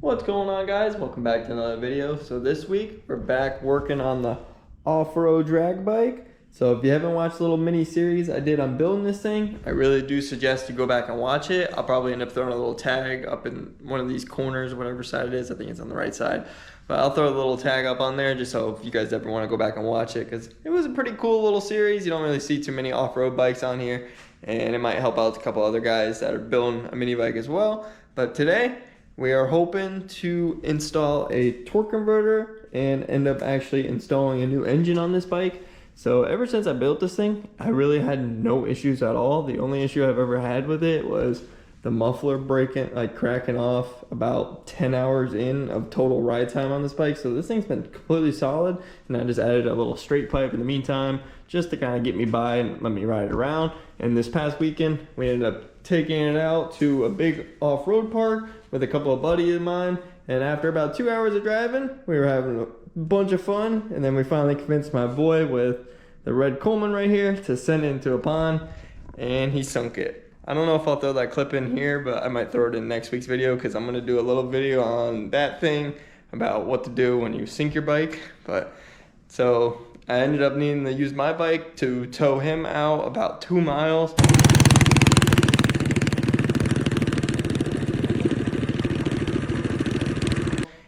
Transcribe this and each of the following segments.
What's going on, guys? Welcome back to another video. So this week we're back working on the off-road drag bike. So if you haven't watched the little mini series I did on building this thing, I really do suggest you go back and watch it. I'll probably end up throwing a little tag up in one of these corners, whatever side it is. I think it's on the right side, but I'll throw a little tag up on there just so if you guys ever want to go back and watch it, because it was a pretty cool little series. You don't really see too many off-road bikes on here, and it might help out a couple other guys that are building a mini bike as well. But today we are hoping to install a torque converter and end up actually installing a new engine on this bike. So ever since I built this thing, I really had no issues at all. The only issue I've ever had with it was the muffler breaking, like cracking off about 10 hours in of total ride time on this bike. So this thing's been completely solid, and I just added a little straight pipe in the meantime just to kind of get me by and let me ride it around. And this past weekend, we ended up taking it out to a big off-road park with a couple of buddies of mine. And after about 2 hours of driving, we were having a bunch of fun. And then we finally convinced my boy with the red Coleman right here to send it into a pond, and he sunk it. I don't know if I'll throw that clip in here, but I might throw it in next week's video because I'm going to do a little video on that thing about what to do when you sink your bike. But so I ended up needing to use my bike to tow him out about 2 miles.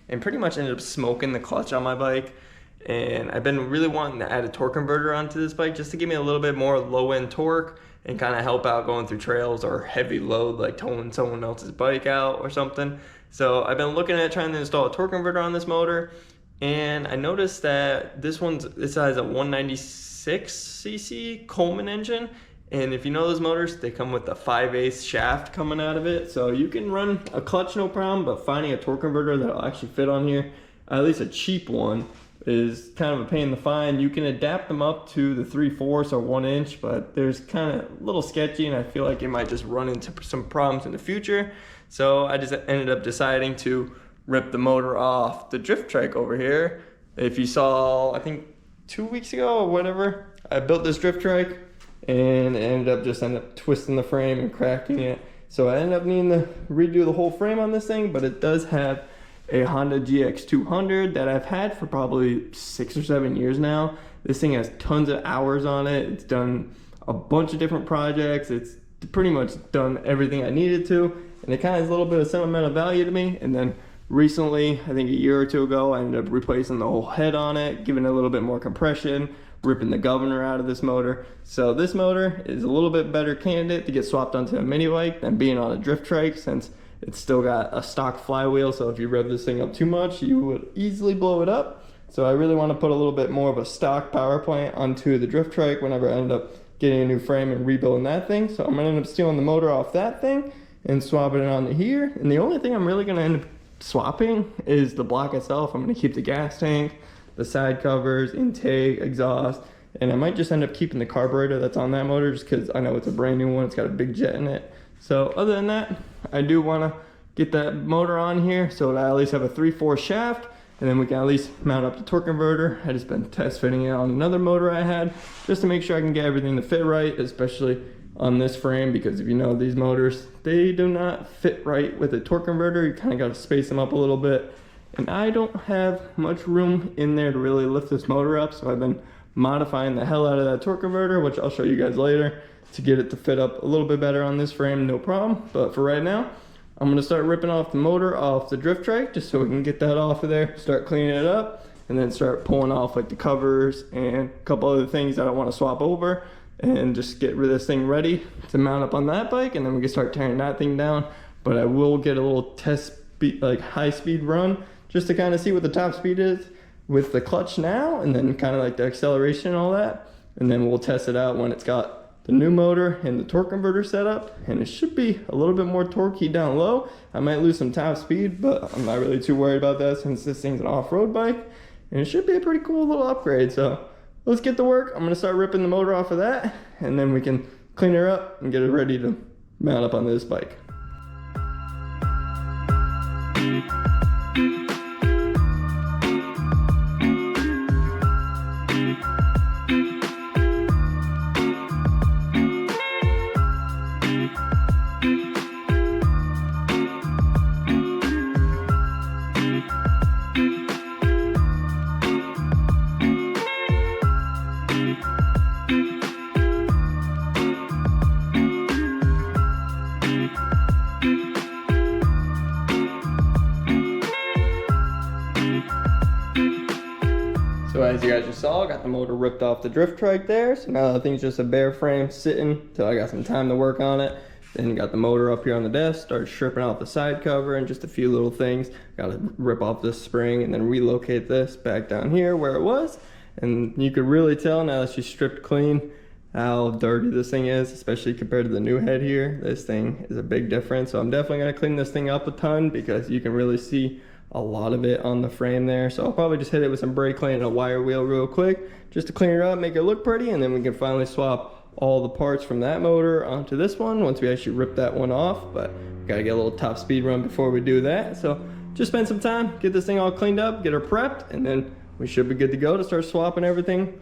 And pretty much ended up smoking the clutch on my bike. And I've been really wanting to add a torque converter onto this bike just to give me a little bit more low-end torque and kind of help out going through trails or heavy load like towing someone else's bike out or something. So I've been looking at trying to install a torque converter on this motor, and I noticed that this has a 196cc Coleman engine. And if you know those motors, they come with a 5/8 shaft coming out of it. So you can run a clutch no problem, but finding a torque converter that'll actually fit on here, at least a cheap one, is kind of a pain to find. You can adapt them up to the 3/4 or 1 inch, but there's kind of a little sketchy, and I feel like it might just run into some problems in the future. So I just ended up deciding to rip the motor off the drift trike over here. If you saw, I think 2 weeks ago or whatever, I built this drift trike and ended up twisting the frame and cracking it. So I ended up needing to redo the whole frame on this thing, but it does have a Honda GX200 that I've had for probably 6 or 7 years now. This thing has tons of hours on it. It's done a bunch of different projects. It's pretty much done everything I needed to, and it kind of has a little bit of sentimental value to me. And then recently, I think a year or two ago, I ended up replacing the whole head on it, giving it a little bit more compression, ripping the governor out of this motor. So this motor is a little bit better candidate to get swapped onto a mini bike than being on a drift trike, since it's still got a stock flywheel. So if you rev this thing up too much, you would easily blow it up. So I really want to put a little bit more of a stock power plant onto the drift trike whenever I end up getting a new frame and rebuilding that thing. So I'm going to end up stealing the motor off that thing and swapping it onto here. And the only thing I'm really going to end up swapping is the block itself. I'm going to keep the gas tank, the side covers, intake, exhaust, and I might just end up keeping the carburetor that's on that motor just because I know it's a brand new one. It's got a big jet in it. So other than that, I do want to get that motor on here so that I at least have a 3/4 shaft, and then we can at least mount up the torque converter. I just been test fitting it on another motor I had just to make sure I can get everything to fit right, especially on this frame, because if you know these motors, they do not fit right with a torque converter. You kind of got to space them up a little bit, and I don't have much room in there to really lift this motor up, so I've been modifying the hell out of that torque converter, which I'll show you guys later, to get it to fit up a little bit better on this frame, no problem. But for right now, I'm gonna start ripping off the motor off the drift trike just so we can get that off of there, start cleaning it up, and then start pulling off like the covers and a couple other things that I want to swap over, and just get rid of this thing ready to mount up on that bike, and then we can start tearing that thing down. But I will get a little test speed, like high speed run, just to kind of see what the top speed is with the clutch now, and then kind of like the acceleration and all that. And then we'll test it out when it's got the new motor and the torque converter set up, and it should be a little bit more torquey down low. I might lose some top speed, but I'm not really too worried about that since this thing's an off-road bike, and it should be a pretty cool little upgrade. So let's get to work. I'm gonna start ripping the motor off of that, and then we can clean her up and get it ready to mount up on this bike. So as you guys just saw, I got the motor ripped off the drift trike there. So now the thing's just a bare frame sitting till I got some time to work on it. Then got the motor up here on the desk, started stripping off the side cover and just a few little things. Got to rip off this spring and then relocate this back down here where it was. And you could really tell now that she's stripped clean how dirty this thing is, especially compared to the new head here. This thing is a big difference. So I'm definitely gonna clean this thing up a ton because you can really see a lot of it on the frame there. So I'll probably just hit it with some brake clean and a wire wheel real quick just to clean it up, make it look pretty, and then we can finally swap all the parts from that motor onto this one once we actually rip that one off. But we gotta get a little top speed run before we do that. So just spend some time, get this thing all cleaned up, get her prepped, and then we should be good to go to start swapping everything.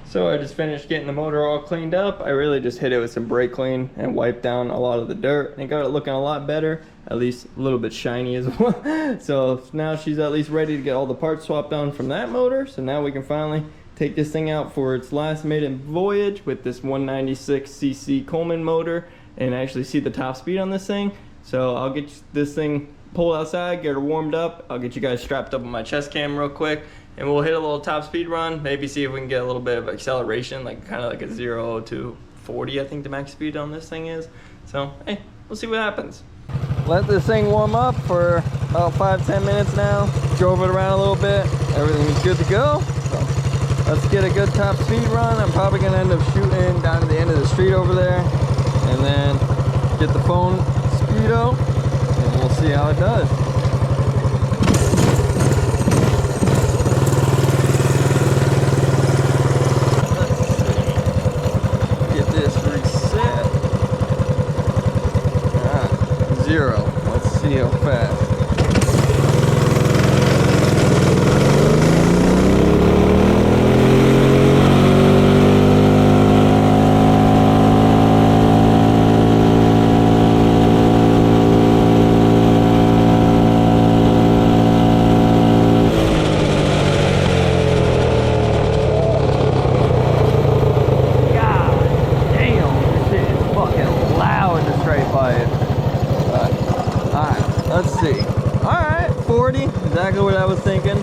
So I just finished getting the motor all cleaned up. I really just hit it with some brake clean and wiped down a lot of the dirt and got it looking a lot better, at least a little bit shiny as well. So now she's at least ready to get all the parts swapped on from that motor. So now we can finally take this thing out for its last maiden voyage with this 196cc Coleman motor and actually see the top speed on this thing. So I'll get this thing pulled outside, get her warmed up. I'll get you guys strapped up on my chest cam real quick and we'll hit a little top speed run, maybe see if we can get a little bit of acceleration, like kind of like a 0 to 40 I think the max speed on this thing is. So hey, we'll see what happens. Let this thing warm up for about 5-10 minutes now. Drove it around a little bit, everything's good to go. So let's get a good top speed run. I'm probably gonna end up shooting down to the end of the street over there and then get the phone speedo and we'll see how it does. Let's see how fast. Let's see. Alright, 40, exactly what I was thinking.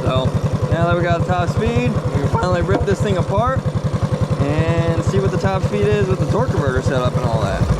So now that we got top speed, we can finally rip this thing apart and see what the top speed is with the torque converter setup and all that.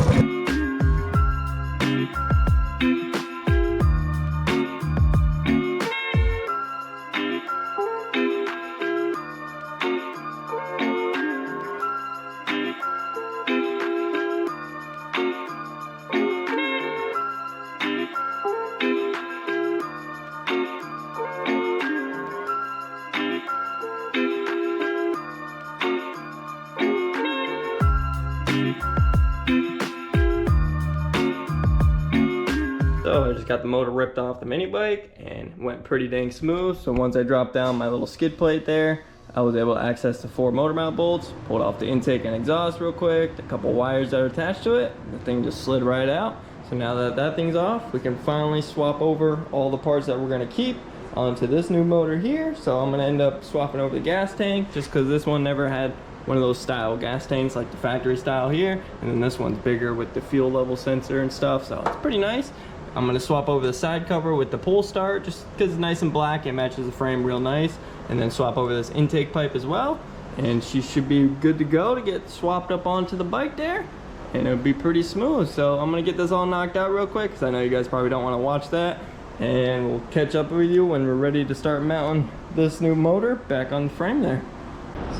So I just got the motor ripped off the mini bike and went pretty dang smooth. So once I dropped down my little skid plate there, I was able to access the 4 motor mount bolts, pulled off the intake and exhaust real quick, a couple wires that are attached to it. The thing just slid right out. So now that that thing's off, we can finally swap over all the parts that we're gonna keep onto this new motor here. So I'm gonna end up swapping over the gas tank just because this one never had one of those style gas tanks like the factory style here. And then this one's bigger with the fuel level sensor and stuff. So it's pretty nice. I'm gonna swap over the side cover with the pull start just because it's nice and black. It matches the frame real nice. And then swap over this intake pipe as well. And she should be good to go to get swapped up onto the bike there. And it'll be pretty smooth. So I'm gonna get this all knocked out real quick because I know you guys probably don't want to watch that. And we'll catch up with you when we're ready to start mounting this new motor back on the frame there.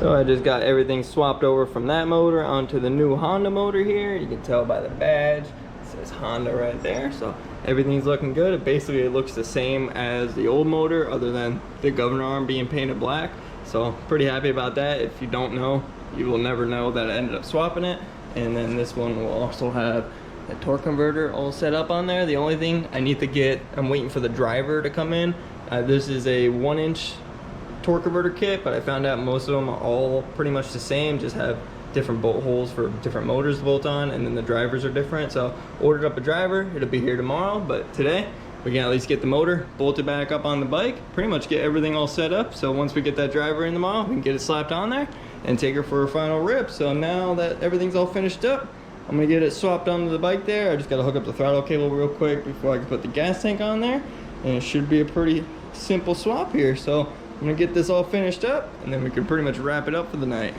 So I just got everything swapped over from that motor onto the new Honda motor here. You can tell by the badge. Says Honda right there. So everything's looking good. It basically looks the same as the old motor other than the governor arm being painted black. So pretty happy about that. If you don't know, you will never know that I ended up swapping it. And then this one will also have a torque converter all set up on there. The only thing I need to get, I'm waiting for the driver to come in. This is a 1-inch torque converter kit, but I found out most of them are all pretty much the same, just have different bolt holes for different motors to bolt on, and then the drivers are different. So ordered up a driver, it'll be here tomorrow, but today we can at least get the motor bolted back up on the bike, pretty much get everything all set up. So once we get that driver in tomorrow, we can get it slapped on there and take her for a final rip. So now that everything's all finished up, I'm gonna get it swapped onto the bike there. I just gotta hook up the throttle cable real quick before I can put the gas tank on there, and it should be a pretty simple swap here. So I'm gonna get this all finished up, and then we can pretty much wrap it up for the night.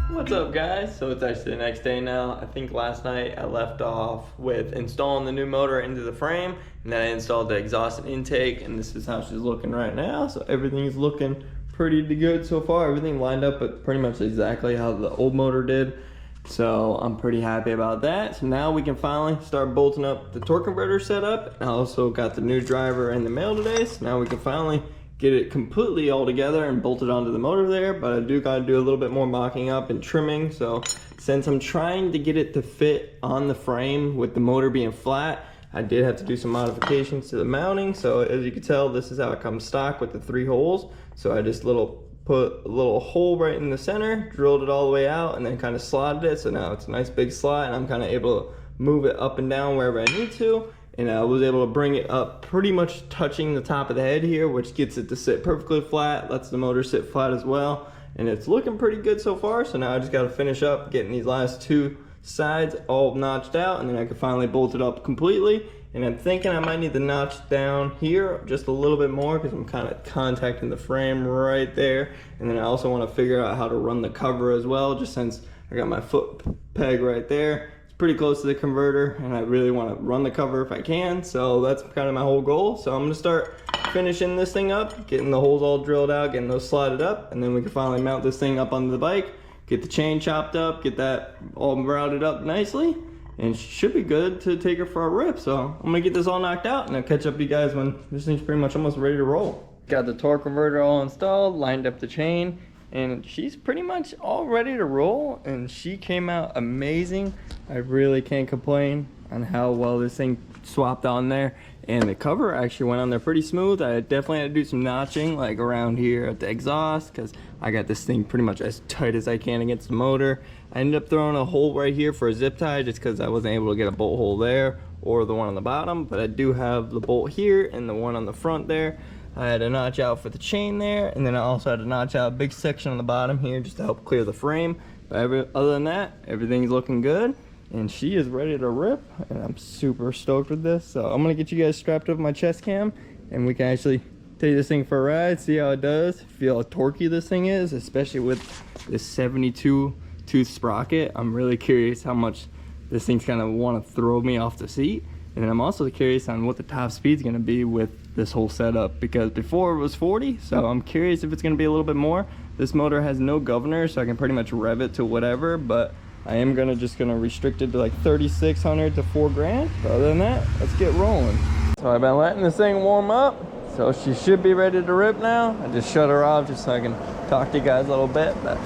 What's up, guys? So it's actually the next day now. I think last night I left off with installing the new motor into the frame, and then I installed the exhaust and intake, and this is how she's looking right now. So everything's looking pretty good so far. Everything lined up but pretty much exactly how the old motor did. So I'm pretty happy about that. So now we can finally start bolting up the torque converter setup. I also got the new driver in the mail today, so now we can finally get it completely all together and bolted onto the motor there. But I do gotta do a little bit more mocking up and trimming. So since I'm trying to get it to fit on the frame with the motor being flat, I did have to do some modifications to the mounting. So as you can tell, this is how it comes stock with the 3 holes. So I just put a little hole right in the center, drilled it all the way out, and then kind of slotted it. So now it's a nice big slot, and I'm kind of able to move it up and down wherever I need to. And I was able to bring it up pretty much touching the top of the head here, which gets it to sit perfectly flat, lets the motor sit flat as well. And it's looking pretty good so far. So now I just got to finish up getting these last 2 sides all notched out, and then I can finally bolt it up completely. And I'm thinking I might need to notch down here just a little bit more because I'm kind of contacting the frame right there. And then I also want to figure out how to run the cover as well, just since I got my foot peg right there. Pretty close to the converter, and I really want to run the cover if I can. So that's kind of my whole goal. So I'm gonna start finishing this thing up, getting the holes all drilled out, getting those slotted up, and then we can finally mount this thing up onto the bike, get the chain chopped up, get that all routed up nicely, and should be good to take her for a rip. So I'm gonna get this all knocked out, and I'll catch up with you guys when this thing's pretty much almost ready to roll. Got the torque converter all installed, lined up the chain, and she's pretty much all ready to roll, and she came out amazing. I really can't complain on how well this thing swapped on there, and the cover actually went on there pretty smooth. I definitely had to do some notching like around here at the exhaust because I got this thing pretty much as tight as I can against the motor. I ended up throwing a hole right here for a zip tie just because I wasn't able to get a bolt hole there or the one on the bottom, but I do have the bolt here and the one on the front there. I had a notch out for the chain there, and then I also had to notch out a big section on the bottom here just to help clear the frame. But other than that, everything's looking good, and she is ready to rip, and I'm super stoked with this. So I'm gonna get you guys strapped up my chest cam, and we can actually take this thing for a ride, see how it does, feel how torquey this thing is, especially with this 72 tooth sprocket. I'm really curious how much this thing's gonna wanna throw me off the seat. And then I'm also curious on what the top speed's gonna be with this whole setup, because before it was 40, so I'm curious if it's gonna be a little bit more. This motor has no governor, so I can pretty much rev it to whatever, but I am just gonna restrict it to like 3,600 to 4 grand. But other than that, let's get rolling. So I've been letting this thing warm up, so she should be ready to rip now. I just shut her off just so I can talk to you guys a little bit, but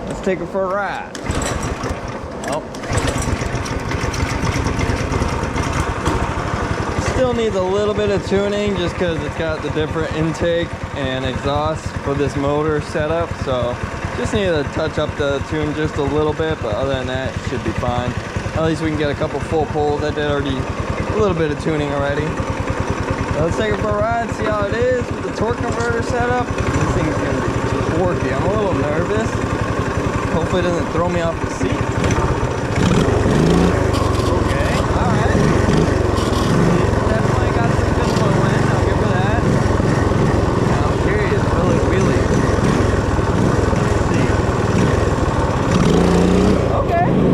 let's take her for a ride. Oh. Still needs a little bit of tuning just because it's got the different intake and exhaust for this motor setup, so just need to touch up the tune just a little bit, but other than that it should be fine. At least we can get a couple full pulls. I did already a little bit of tuning already. So let's take it for a ride, see how it is with the torque converter setup. This thing's gonna be torquey. I'm a little nervous. Hopefully it doesn't throw me off the seat. Okay, alright.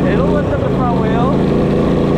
It'll lift up the front wheel.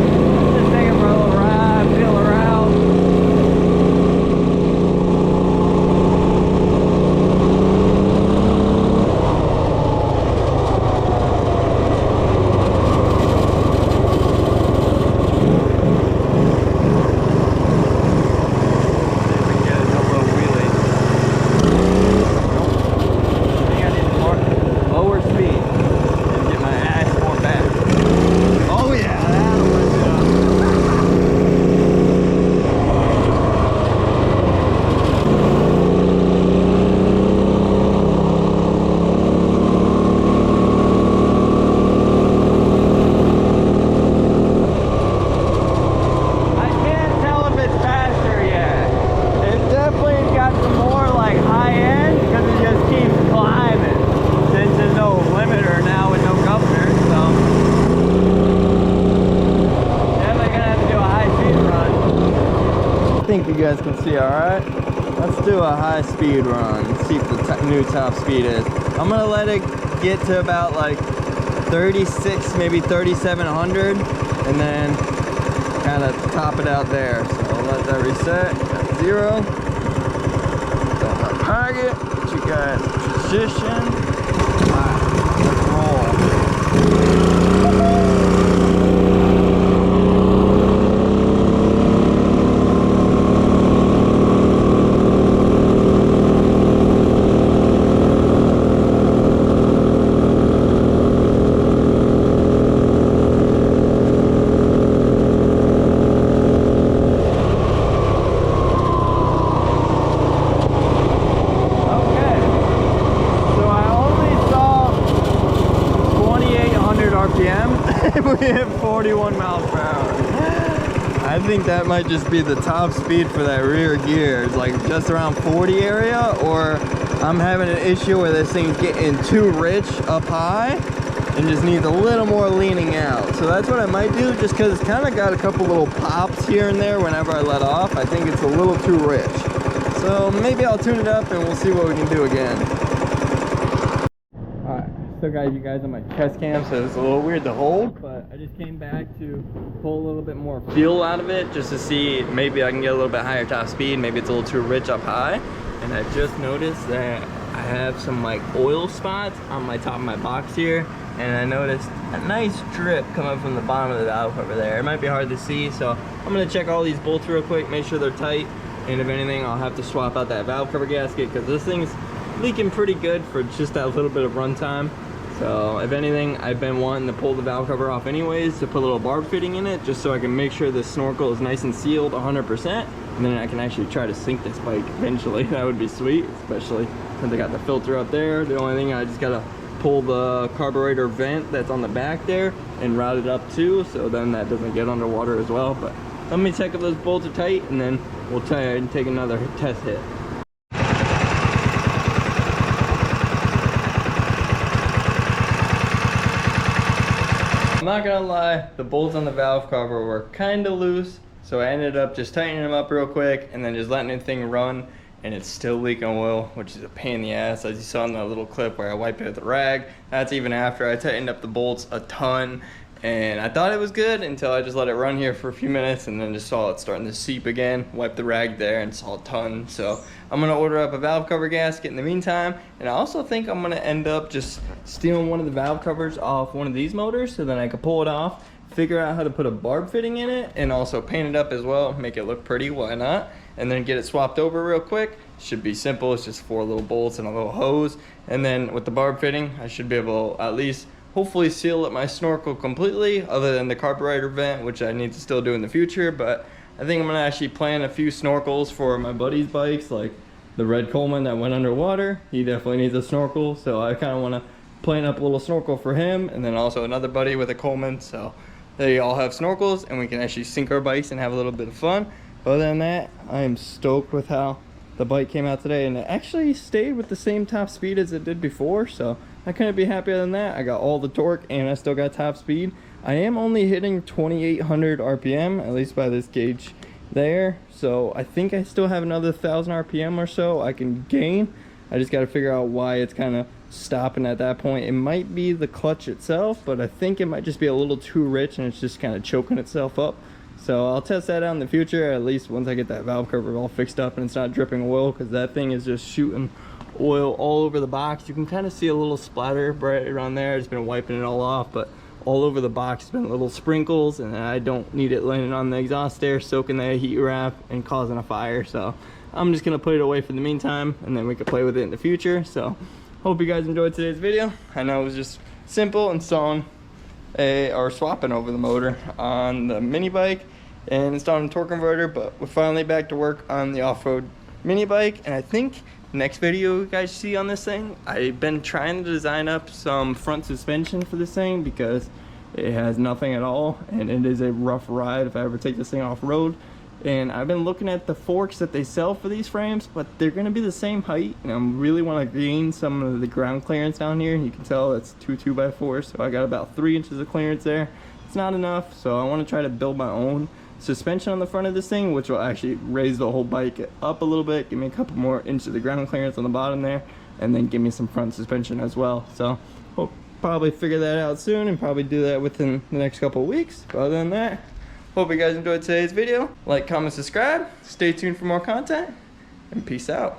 you guys can see all right. Let's do a high speed run, see what the new top speed is. I'm gonna let it get to about like 36, maybe 3,700, and then kind of top it out there. So I'll let that reset at 0. Don't let target, get you guys position. Alright, let's roll. We hit 41 miles per hour. I think that might just be the top speed for that rear gear. It's like just around 40 area, or I'm having an issue where this thing's getting too rich up high and just needs a little more leaning out. So that's what I might do, just because it's kind of got a couple little pops here and there whenever I let off. I think it's a little too rich. So maybe I'll tune it up and we'll see what we can do again. Still got you guys on my chest cam, so it's a little weird to hold, but I just came back to pull a little bit more fuel out of it just to see maybe I can get a little bit higher top speed. Maybe it's a little too rich up high. And I just noticed that I have some like oil spots on my top of my box here, and I noticed a nice drip coming from the bottom of the valve cover there. It might be hard to see, so I'm gonna check all these bolts real quick, make sure they're tight, and if anything I'll have to swap out that valve cover gasket because this thing's leaking pretty good for just that little bit of run time. So if anything, I've been wanting to pull the valve cover off anyways to put a little barb fitting in it, just so I can make sure the snorkel is nice and sealed 100%, and then I can actually try to sink this bike eventually. That would be sweet, especially since I got the filter up there. The only thing, I just gotta pull the carburetor vent that's on the back there and route it up too, so then that doesn't get underwater as well. But let me check if those bolts are tight, and then we'll try and take another test hit. I'm not gonna lie, the bolts on the valve cover were kind of loose, so I ended up just tightening them up real quick and then just letting the thing run, and it's still leaking oil, which is a pain in the ass, as you saw in that little clip where I wiped it with a rag. That's even after I tightened up the bolts a ton, and I thought it was good until I just let it run here for a few minutes and then just saw it starting to seep again. Wiped the rag there and saw a ton. So I'm gonna order up a valve cover gasket in the meantime, and I also think I'm gonna end up just stealing one of the valve covers off one of these motors so then I can pull it off, figure out how to put a barb fitting in it, and also paint it up as well, make it look pretty, why not, and then get it swapped over real quick. Should be simple, it's just 4 little bolts and a little hose, and then with the barb fitting I should be able to at least hopefully seal up my snorkel completely, other than the carburetor vent, which I need to still do in the future. But I think I'm gonna actually plan a few snorkels for my buddy's bikes, like the red Coleman that went underwater. He definitely needs a snorkel, so I kind of want to plan up a little snorkel for him, and then also another buddy with a Coleman, so they all have snorkels and we can actually sink our bikes and have a little bit of fun. But other than that, I am stoked with how the bike came out today, and it actually stayed with the same top speed as it did before, so I couldn't be happier than that. I got all the torque and I still got top speed. I am only hitting 2,800 RPM, at least by this gauge there, so I think I still have another 1,000 RPM or so I can gain. I just got to figure out why it's kind of stopping at that point. It might be the clutch itself, but I think it might just be a little too rich and it's just kind of choking itself up. So I'll test that out in the future, at least once I get that valve cover all fixed up and it's not dripping oil, because that thing is just shooting oil all over the box. You can kind of see a little splatter right around there. It's been wiping it all off, but all over the box has been little sprinkles, and I don't need it landing on the exhaust there, soaking the heat wrap and causing a fire. So I'm just gonna put it away for the meantime, and then we can play with it in the future. So hope you guys enjoyed today's video. I know it was just simple, installing or swapping over the motor on the mini bike and installing a torque converter, but we're finally back to work on the off-road mini bike. And I think next video you guys see on this thing, I've been trying to design up some front suspension for this thing because it has nothing at all, and it is a rough ride if I ever take this thing off-road. And I've been looking at the forks that they sell for these frames, but they're going to be the same height, and I really want to gain some of the ground clearance down here. You can tell it's 2 2x4s, so I got about 3 inches of clearance there. It's not enough, so I want to try to build my own suspension on the front of this thing, which will actually raise the whole bike up a little bit, give me a couple more inches of ground clearance on the bottom there, and then give me some front suspension as well. So we'll probably figure that out soon and probably do that within the next couple of weeks. But other than that, hope you guys enjoyed today's video. Like, comment, subscribe, stay tuned for more content, and peace out.